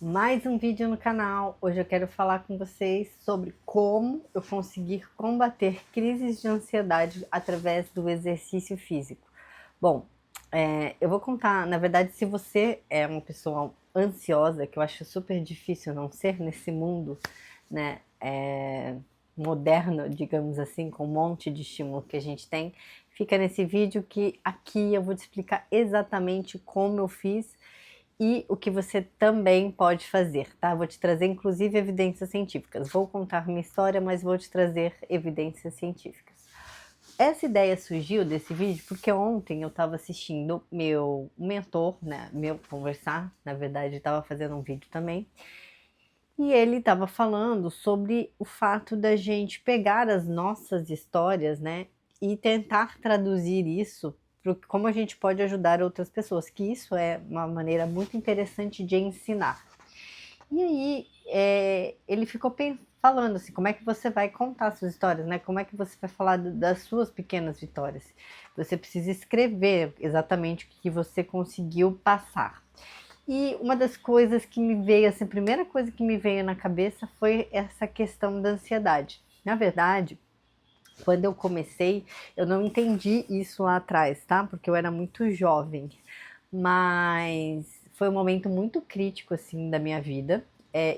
Mais um vídeo no canal. Hoje eu quero falar com vocês sobre como eu conseguir combater crises de ansiedade através do exercício físico. Bom, eu vou contar, na verdade, se você é uma pessoa ansiosa, que eu acho super difícil não ser nesse mundo, né, moderno, digamos assim, com um monte de estímulo que a gente tem, fica nesse vídeo que aqui eu vou te explicar exatamente como eu fiz e o que você também pode fazer, tá? Vou te trazer inclusive evidências científicas. Vou contar minha história, mas vou te trazer evidências científicas. Essa ideia surgiu desse vídeo porque ontem eu estava assistindo meu mentor, né, meu conversar, na verdade estava fazendo um vídeo também, e ele estava falando sobre o fato da gente pegar as nossas histórias, né, e tentar traduzir isso para como a gente pode ajudar outras pessoas, que isso é uma maneira muito interessante de ensinar. E aí, ele ficou falando assim, como é que você vai contar suas histórias, né? Como é que você vai falar das suas pequenas vitórias? Você precisa escrever exatamente o que você conseguiu passar. E uma das coisas que me veio, assim, a primeira coisa que me veio na cabeça foi essa questão da ansiedade. Na verdade, quando eu comecei, eu não entendi isso lá atrás, tá? Porque eu era muito jovem. Mas foi um momento muito crítico, assim, da minha vida.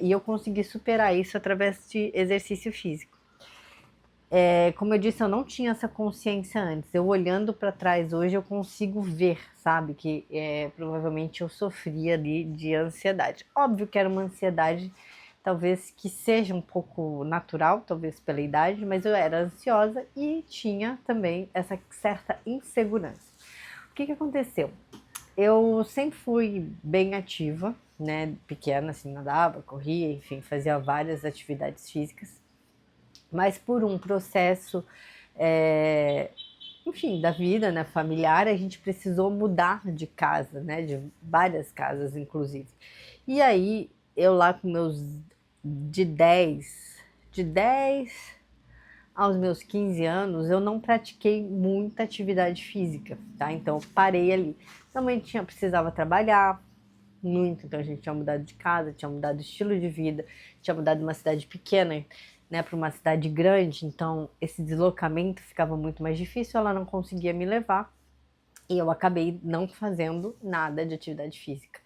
E eu consegui superar isso através de exercício físico. Como eu disse, eu não tinha essa consciência antes. Eu olhando para trás hoje, eu consigo ver, sabe, que provavelmente eu sofria ali de ansiedade. Óbvio que era uma ansiedade, talvez que seja um pouco natural, talvez pela idade, mas eu era ansiosa e tinha também essa certa insegurança. O que aconteceu? Eu sempre fui bem ativa, né, pequena, assim, nadava, corria, enfim, fazia várias atividades físicas, mas por um processo, é, enfim, da vida, né, familiar, a gente precisou mudar de casa, né, de várias casas, inclusive. E aí, eu lá com meus de 10, de 10 aos meus 15 anos, eu não pratiquei muita atividade física, tá? Então, eu parei ali. Também precisava trabalhar muito, então a gente tinha mudado de casa, tinha mudado de estilo de vida, tinha mudado de uma cidade pequena, né, para uma cidade grande, então esse deslocamento ficava muito mais difícil, ela não conseguia me levar e eu acabei não fazendo nada de atividade física.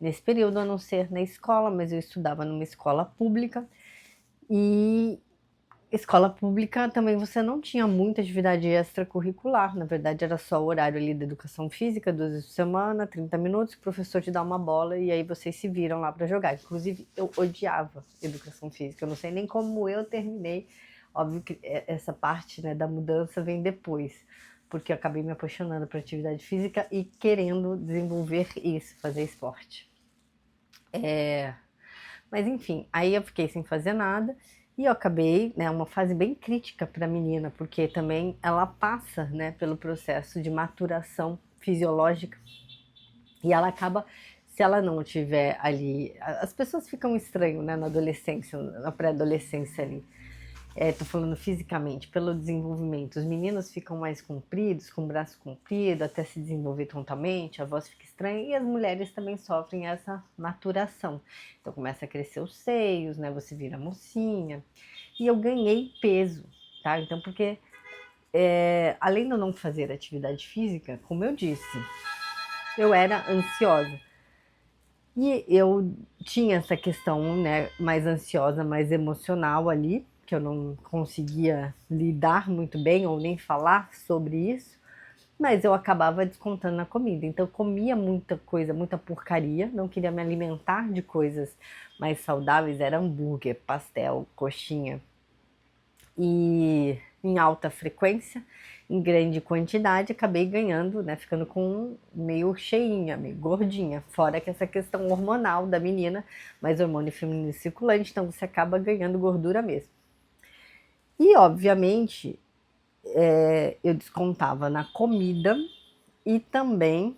Nesse período, a não ser na escola, mas eu estudava numa escola pública e escola pública também você não tinha muita atividade extracurricular, na verdade era só o horário ali da educação física, 2 vezes por semana, 30 minutos, o professor te dá uma bola e aí vocês se viram lá para jogar. Inclusive, eu odiava educação física, eu não sei nem como eu terminei, óbvio que essa parte, né, da mudança vem depois, porque eu acabei me apaixonando por atividade física e querendo desenvolver isso, fazer esporte. Mas enfim, aí eu fiquei sem fazer nada e eu acabei, né, uma fase bem crítica para a menina, porque também ela passa, né, pelo processo de maturação fisiológica e ela acaba, se ela não tiver ali, as pessoas ficam estranho, né, na adolescência, na pré-adolescência ali. Tô falando fisicamente, pelo desenvolvimento. Os meninos ficam mais compridos, com o braço comprido, até se desenvolver totalmente, a voz fica estranha, e as mulheres também sofrem essa maturação. Então começa a crescer os seios, né? Você vira mocinha. E eu ganhei peso, tá? Então, porque além de eu não fazer atividade física, como eu disse, eu era ansiosa. E eu tinha essa questão, né, mais ansiosa, mais emocional ali, que eu não conseguia lidar muito bem ou nem falar sobre isso, mas eu acabava descontando na comida. Então eu comia muita coisa, muita porcaria, não queria me alimentar de coisas mais saudáveis, era hambúrguer, pastel, coxinha e em alta frequência, em grande quantidade, acabei ganhando, né, ficando com meio cheinha, meio gordinha, fora que essa questão hormonal da menina, mas hormônio feminino circulante, então você acaba ganhando gordura mesmo. E obviamente eu descontava na comida e também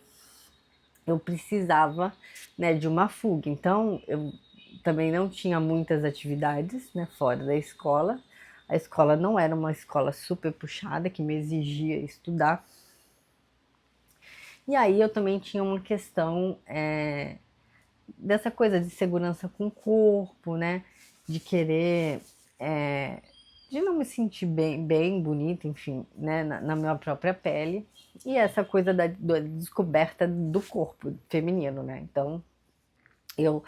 eu precisava, né, de uma fuga. Então eu também não tinha muitas atividades, né, fora da escola. A escola não era uma escola super puxada que me exigia estudar. E aí eu também tinha uma questão dessa coisa de segurança com o corpo, né? De querer, de não me sentir bem bonita, enfim, né? Na minha própria pele. E essa coisa da descoberta do corpo feminino, né? Então, eu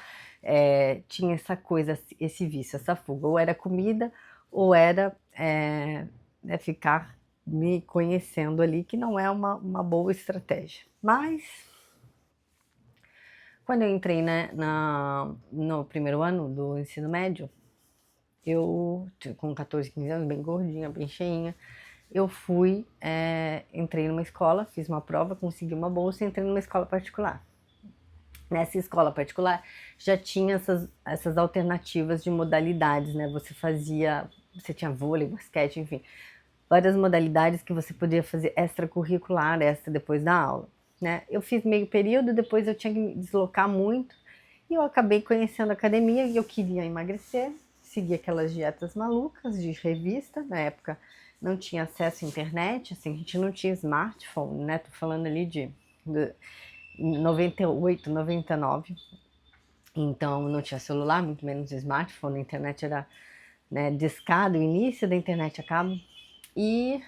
tinha essa coisa, esse vício, essa fuga. Ou era comida, ou era ficar me conhecendo ali, que não é uma boa estratégia. Mas, quando eu entrei, né, no primeiro ano do ensino médio, eu, com 14, 15 anos, bem gordinha, bem cheinha, eu entrei numa escola, fiz uma prova, consegui uma bolsa e entrei numa escola particular. Nessa escola particular já tinha essas alternativas de modalidades, né? Você tinha vôlei, basquete, enfim, várias modalidades que você podia fazer extracurricular, extra depois da aula, né? Eu fiz meio período, depois eu tinha que me deslocar muito e eu acabei conhecendo a academia e eu queria emagrecer, seguir aquelas dietas malucas de revista, na época não tinha acesso à internet, assim, a gente não tinha smartphone, né? Tô falando ali de 98, 99. Então não tinha celular, muito menos smartphone, a internet era, né, discada, o início da internet a cabo. E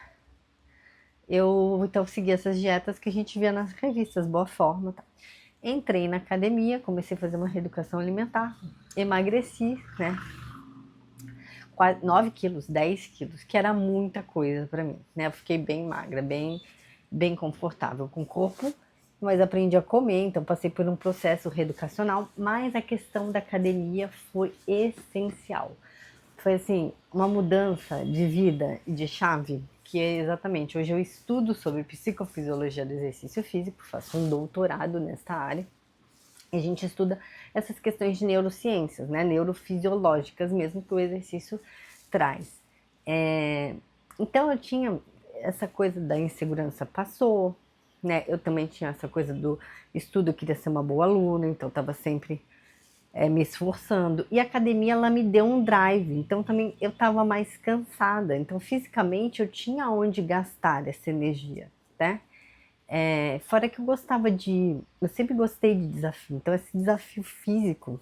eu então segui essas dietas que a gente via nas revistas, Boa Forma, tá? Entrei na academia, comecei a fazer uma reeducação alimentar, emagreci, né? 9 quilos, 10 quilos, que era muita coisa para mim, né? Eu fiquei bem magra, bem confortável com o corpo, mas aprendi a comer, então passei por um processo reeducacional, mas a questão da academia foi essencial. Foi assim, uma mudança de vida e de chave, que é exatamente, hoje eu estudo sobre psicofisiologia do exercício físico, faço um doutorado nesta área, e a gente estuda essas questões de neurociências, né, neurofisiológicas mesmo, que o exercício traz. Então eu tinha essa coisa da insegurança, passou, né? Eu também tinha essa coisa do estudo, eu queria ser uma boa aluna, então estava sempre me esforçando. E a academia, ela me deu um drive, então também eu estava mais cansada, então fisicamente eu tinha onde gastar essa energia, né? Fora que eu sempre gostei de desafio, então esse desafio físico,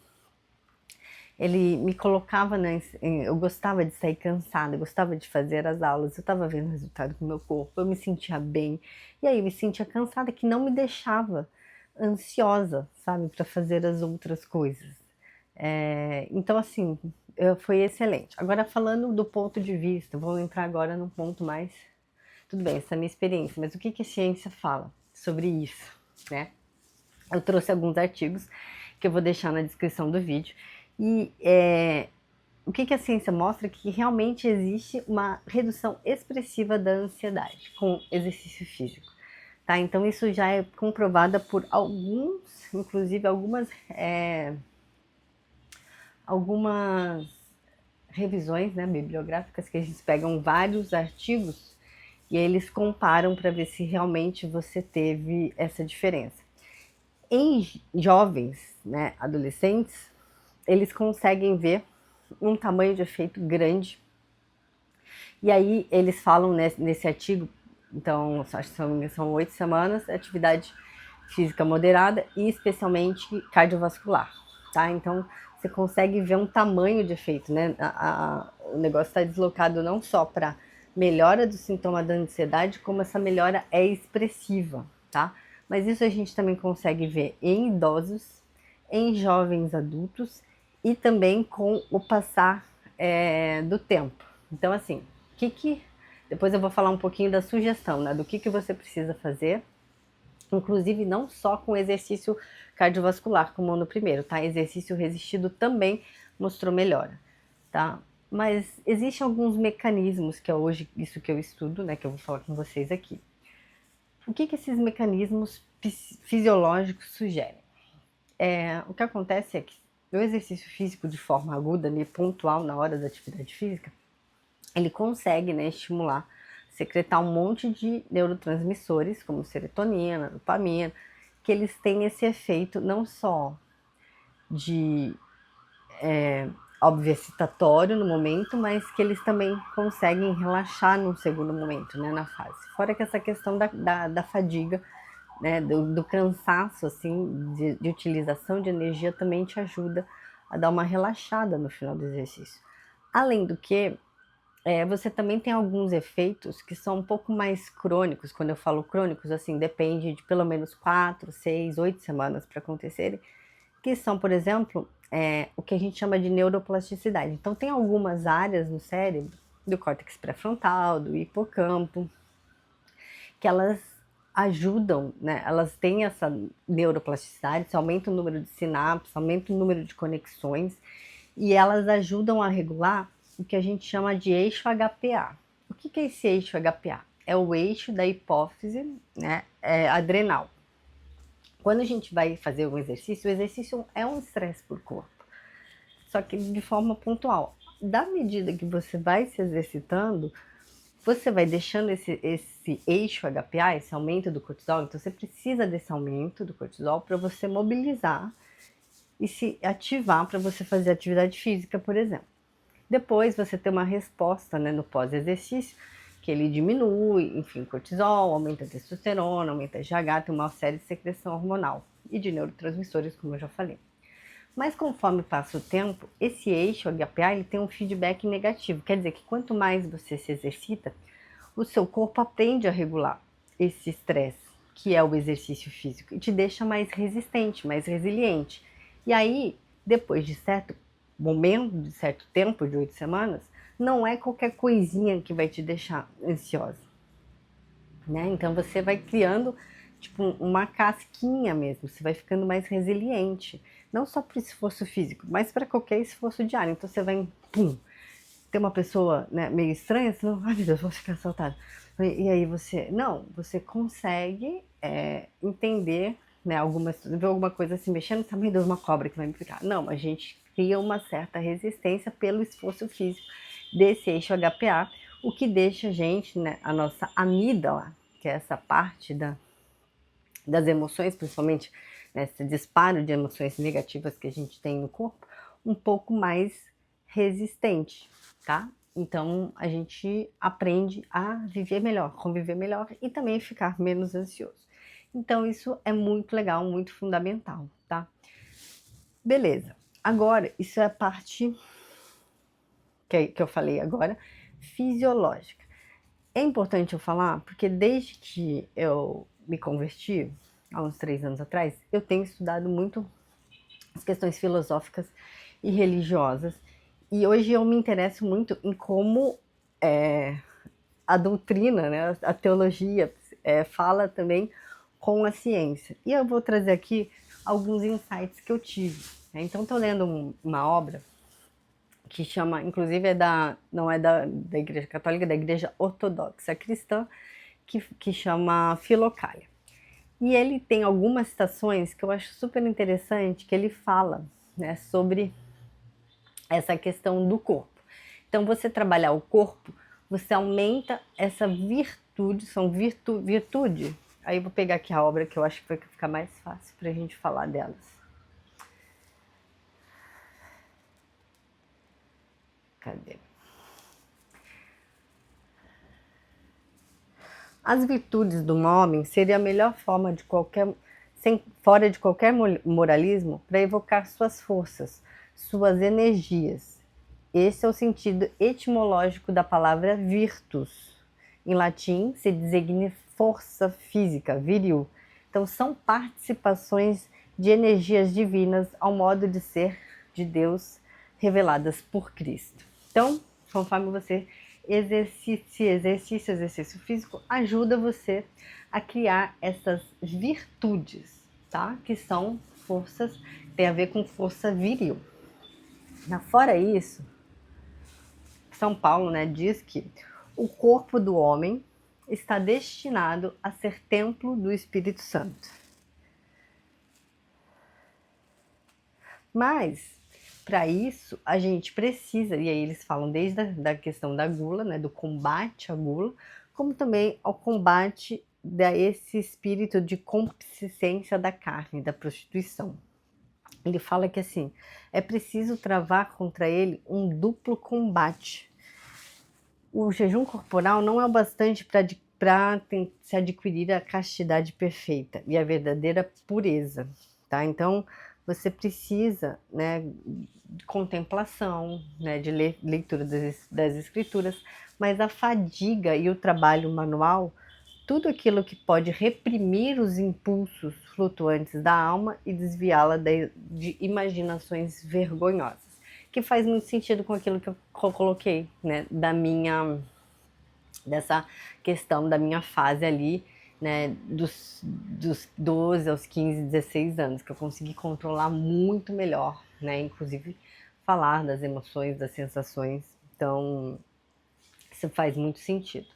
ele me colocava, eu gostava de sair cansada, eu gostava de fazer as aulas, eu estava vendo o resultado do meu corpo, eu me sentia bem, e aí eu me sentia cansada, que não me deixava ansiosa, sabe, para fazer as outras coisas. Então, assim, foi excelente. Agora, falando do ponto de vista, vou entrar agora num ponto mais. Tudo bem, essa é a minha experiência, mas o que a ciência fala sobre isso, né? Eu trouxe alguns artigos que eu vou deixar na descrição do vídeo. E o que a ciência mostra? Que realmente existe uma redução expressiva da ansiedade com exercício físico. Tá? Então, isso já é comprovado por inclusive algumas revisões, né, bibliográficas, que eles pegam vários artigos e eles comparam para ver se realmente você teve essa diferença. Em jovens, né, adolescentes, eles conseguem ver um tamanho de efeito grande. E aí eles falam nesse artigo, então acho que são 8 semanas, atividade física moderada e especialmente cardiovascular, tá? Então você consegue ver um tamanho de efeito, né? O negócio está deslocado não só para melhora do sintoma da ansiedade, como essa melhora é expressiva, tá? Mas isso a gente também consegue ver em idosos, em jovens adultos e também com o passar do tempo. Então, assim, depois eu vou falar um pouquinho da sugestão, né? Do que você precisa fazer, inclusive não só com exercício cardiovascular, como no primeiro, tá? Exercício resistido também mostrou melhora, tá? Mas existem alguns mecanismos que é hoje isso que eu estudo, né? Que eu vou falar com vocês aqui. O que esses mecanismos fisiológicos sugerem? O que acontece é que o exercício físico de forma aguda, ali, pontual na hora da atividade física, ele consegue, né, estimular, secretar um monte de neurotransmissores, como serotonina, dopamina, que eles têm esse efeito não só de, óbvio, excitatório no momento, mas que eles também conseguem relaxar num segundo momento, né, na fase. Fora que essa questão da fadiga né, do cansaço, assim, de utilização de energia, também te ajuda a dar uma relaxada no final do exercício. Além do que, você também tem alguns efeitos que são um pouco mais crônicos. Quando eu falo crônicos, assim, depende de pelo menos 4, 6, 8 semanas para acontecerem, que são, por exemplo, o que a gente chama de neuroplasticidade. Então, tem algumas áreas no cérebro, do córtex pré-frontal, do hipocampo, que elas ajudam, né? Elas têm essa neuroplasticidade, isso aumenta o número de sinapses, aumenta o número de conexões, e elas ajudam a regular o que a gente chama de eixo HPA. O que é esse eixo HPA? É o eixo da hipófise, né, adrenal. Quando a gente vai fazer um exercício, o exercício é um estresse por corpo, só que de forma pontual. Da medida que você vai se exercitando, você vai deixando esse eixo HPA, esse aumento do cortisol, então você precisa desse aumento do cortisol para você mobilizar e se ativar para você fazer atividade física, por exemplo. Depois você tem uma resposta, né, no pós-exercício, que ele diminui, enfim, cortisol, aumenta a testosterona, aumenta a GH, tem uma série de secreção hormonal e de neurotransmissores, como eu já falei. Mas conforme passa o tempo, esse eixo HPA ele tem um feedback negativo, quer dizer que quanto mais você se exercita, o seu corpo aprende a regular esse estresse, que é o exercício físico, e te deixa mais resistente, mais resiliente. E aí, depois de certo momento, de certo tempo, de 8 semanas, não é qualquer coisinha que vai te deixar ansiosa, né? Então você vai criando tipo uma casquinha mesmo, você vai ficando mais resiliente, não só para o esforço físico, mas para qualquer esforço diário. Então você vai, pum, ter uma pessoa, né, meio estranha, você não, ai meu Deus, vou ficar assaltada. E aí você, não, você consegue entender, né, ver alguma coisa se mexendo, sabe, meu Deus, uma cobra que vai me picar. Não, a gente cria uma certa resistência pelo esforço físico desse eixo HPA, o que deixa a gente, né, a nossa amígdala, que é essa parte das emoções, principalmente, né, esse disparo de emoções negativas que a gente tem no corpo, um pouco mais resistente, tá? Então a gente aprende a viver melhor, conviver melhor e também ficar menos ansioso. Então isso é muito legal, muito fundamental, tá? Beleza. Agora, isso é a parte que eu falei agora, fisiológica. É importante eu falar, porque desde que eu me converti, há uns 3 anos atrás, eu tenho estudado muito as questões filosóficas e religiosas, e hoje eu me interesso muito em como a doutrina, né, a teologia, fala também com a ciência. E eu vou trazer aqui alguns insights que eu tive, né? Então, estou lendo uma obra que chama, inclusive não é da Igreja Católica, é da Igreja Ortodoxa Cristã, que chama Filocália. E ele tem algumas citações que eu acho super interessante, que ele fala, né, sobre essa questão do corpo. Então, você trabalhar o corpo, você aumenta essa virtude, virtude. Aí eu vou pegar aqui a obra que eu acho que vai ficar mais fácil para a gente falar delas. Cadê? As virtudes do homem seria a melhor forma fora de qualquer moralismo, para evocar suas forças, suas energias. Esse é o sentido etimológico da palavra virtus. Em latim, se designa força física, viril. Então, são participações de energias divinas ao modo de ser de Deus reveladas por Cristo. Então, conforme você exercício físico ajuda você a criar essas virtudes, tá? Que são forças, tem a ver com força viril. Fora isso, São Paulo, né, diz que o corpo do homem está destinado a ser templo do Espírito Santo. Mas, para isso, a gente precisa, e aí eles falam desde da questão da gula, né, do combate à gula, como também ao combate esse espírito de concupiscência da carne, da prostituição. Ele fala que assim, é preciso travar contra ele um duplo combate. O jejum corporal não é o bastante para para se adquirir a castidade perfeita e a verdadeira pureza, tá? Então, você precisa, né, de contemplação, né, de leitura das escrituras, mas a fadiga e o trabalho manual, tudo aquilo que pode reprimir os impulsos flutuantes da alma e desviá-la de imaginações vergonhosas, que faz muito sentido com aquilo que eu coloquei, né, dessa questão da minha fase ali, né, dos 12 aos 15, 16 anos, que eu consegui controlar muito melhor, né, inclusive falar das emoções, das sensações, então isso faz muito sentido.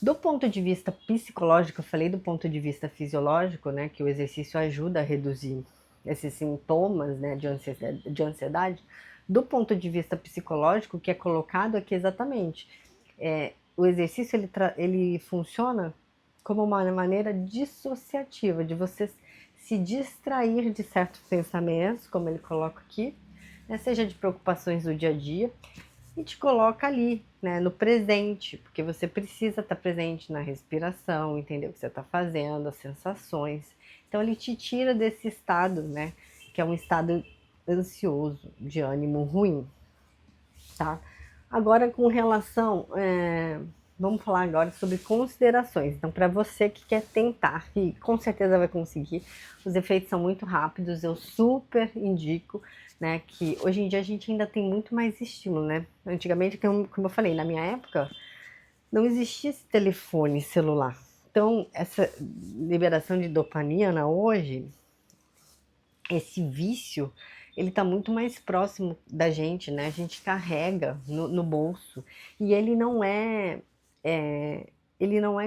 Do ponto de vista psicológico, eu falei do ponto de vista fisiológico, né, que o exercício ajuda a reduzir esses sintomas, né, de ansiedade. Do ponto de vista psicológico, o que é colocado aqui exatamente, o exercício ele funciona como uma maneira dissociativa de você se distrair de certos pensamentos, como ele coloca aqui, né, seja de preocupações do dia a dia, e te coloca ali, né, no presente, porque você precisa estar presente na respiração, entender o que você está fazendo, as sensações. Então ele te tira desse estado, né, que é um estado ansioso, de ânimo ruim, tá? Agora com relação, vamos falar agora sobre considerações. Então para você que quer tentar, e com certeza vai conseguir, os efeitos são muito rápidos, eu super indico, né, que hoje em dia a gente ainda tem muito mais estímulo, né? Antigamente, como eu falei, na minha época, não existia esse telefone celular. Então, essa liberação de dopamina hoje, esse vício, ele está muito mais próximo da gente, né? A gente carrega no bolso e ele não é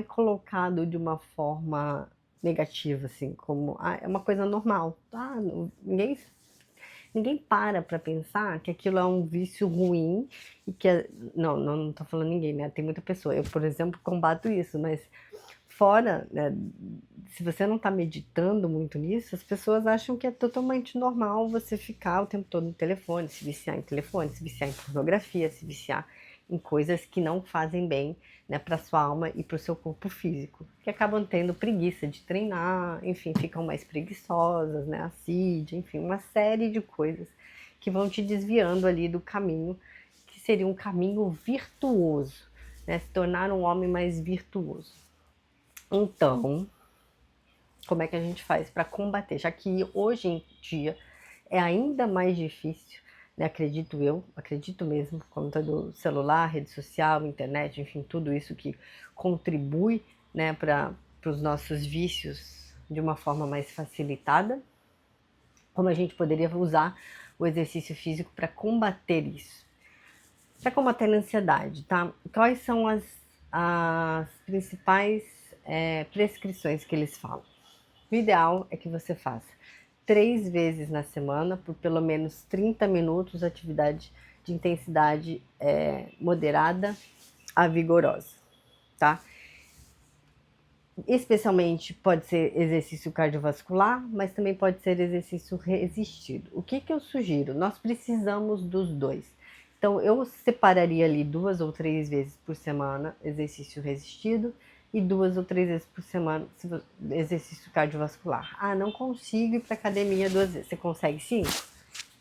colocado de uma forma negativa, assim, como é uma coisa normal. Ninguém para pensar que aquilo é um vício ruim e que não tô falando ninguém, né? Tem muita pessoa. Eu, por exemplo, combato isso, mas fora, né, se você não está meditando muito nisso, as pessoas acham que é totalmente normal você ficar o tempo todo no telefone, se viciar em telefone, se viciar em pornografia, se viciar em coisas que não fazem bem, né, para sua alma e para o seu corpo físico, que acabam tendo preguiça de treinar, enfim, ficam mais preguiçosas, né, assídia, enfim, uma série de coisas que vão te desviando ali do caminho, que seria um caminho virtuoso, né, se tornar um homem mais virtuoso. Então, como é que a gente faz para combater? Já que hoje em dia é ainda mais difícil, né, acredito mesmo, por conta do celular, rede social, internet, enfim, tudo isso que contribui, né, para os nossos vícios de uma forma mais facilitada. Como a gente poderia usar o exercício físico para combater isso? Para combater a ansiedade, tá? Quais são as principais prescrições que eles falam? O ideal é que você faça 3 vezes na semana, por pelo menos 30 minutos, atividade de intensidade moderada a vigorosa, tá? Especialmente pode ser exercício cardiovascular, mas também pode ser exercício resistido. O que eu sugiro? Nós precisamos dos dois. Então eu separaria ali 2 ou 3 vezes por semana exercício resistido e 2 ou 3 vezes por semana exercício cardiovascular. Não consigo ir para academia 2 vezes. Você consegue 5?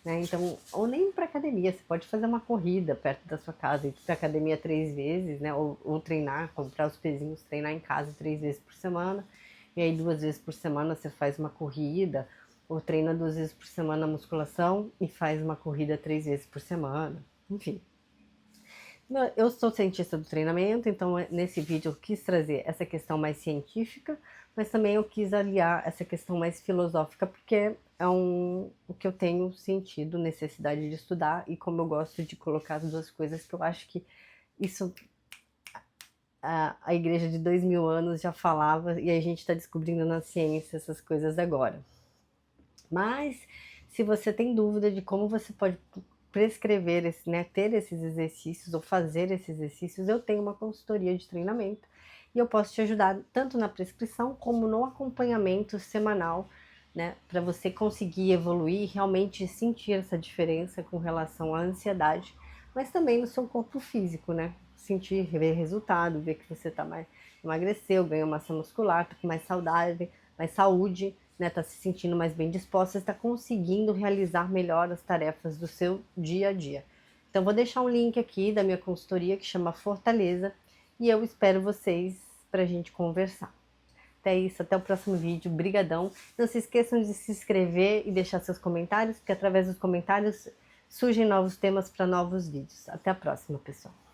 Né? Então, ou nem para academia, você pode fazer uma corrida perto da sua casa, ir para academia 3 vezes, né? Ou treinar, comprar os pezinhos, treinar em casa 3 vezes por semana, e aí 2 vezes por semana você faz uma corrida, ou treina 2 vezes por semana a musculação e faz uma corrida 3 vezes por semana, enfim. Eu sou cientista do treinamento, então nesse vídeo eu quis trazer essa questão mais científica, mas também eu quis aliar essa questão mais filosófica, porque é o que eu tenho sentido, necessidade de estudar, e como eu gosto de colocar as duas coisas, que eu acho que isso a igreja de 2000 anos já falava, e a gente está descobrindo na ciência essas coisas agora. Mas, se você tem dúvida de como você pode prescrever, ter esses exercícios ou fazer esses exercícios, eu tenho uma consultoria de treinamento e eu posso te ajudar tanto na prescrição como no acompanhamento semanal, né, para você conseguir evoluir e realmente sentir essa diferença com relação à ansiedade, mas também no seu corpo físico, né? sentir, ver resultado, ver que você emagreceu, ganhou massa muscular, tá com mais saudável, mais saúde, né? Tá se sentindo mais bem disposta, está conseguindo realizar melhor as tarefas do seu dia a dia. Então, vou deixar um link aqui da minha consultoria que chama Fortaleza e eu espero vocês para a gente conversar. Até isso, até o próximo vídeo. Brigadão. Não se esqueçam de se inscrever e deixar seus comentários, porque através dos comentários surgem novos temas para novos vídeos. Até a próxima, pessoal.